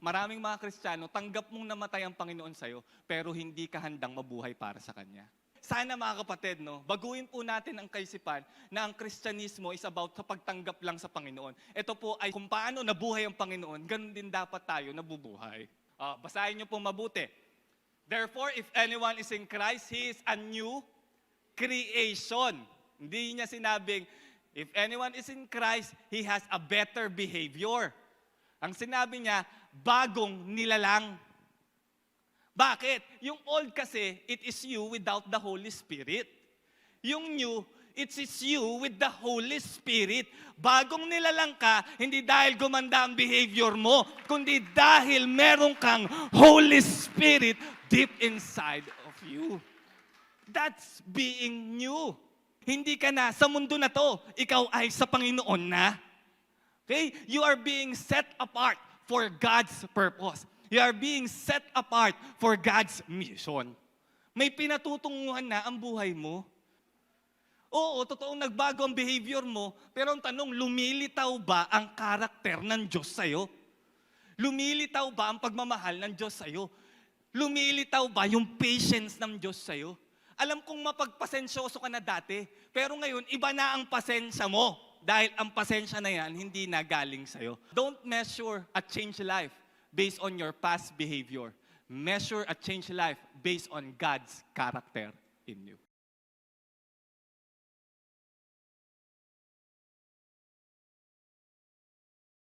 Maraming mga Kristiyano, tanggap mong namatay ang Panginoon sa'yo, pero hindi ka handang mabuhay para sa Kanya. Sana mga kapatid, no, baguhin po natin ang kaisipan na ang Kristyanismo is about sa pagtanggap lang sa Panginoon. Ito po ay kung paano nabuhay ang Panginoon, ganun din dapat tayo nabubuhay. Basahin niyo po mabuti. Therefore, if anyone is in Christ, he is a new creation. Hindi niya sinabing, if anyone is in Christ, he has a better behavior. Ang sinabi niya, bagong nilalang. Bakit? Yung old kasi, it is you without the Holy Spirit. Yung new, it is you with the Holy Spirit. Bagong nilalang ka, hindi dahil gumanda ang behavior mo, kundi dahil meron kang Holy Spirit deep inside of you. That's being new. Hindi ka na sa mundo na to, ikaw ay sa Panginoon na. Okay? You are being set apart for God's purpose. You are being set apart for God's mission. May pinatutunguhan na ang buhay mo. Oo, totoong nagbago ang behavior mo, pero ang tanong, lumilitaw ba ang karakter ng Diyos sa'yo? Lumilitaw ba ang pagmamahal ng Diyos sa'yo? Lumilitaw ba yung patience ng Diyos sa'yo? Alam kong mapagpasensyoso ka na dati, pero ngayon, iba na ang pasensya mo. Dahil ang pasensya na yan, hindi na galing sa'yo. Don't measure a changed life based on your past behavior. Measure a changed life based on God's character in you.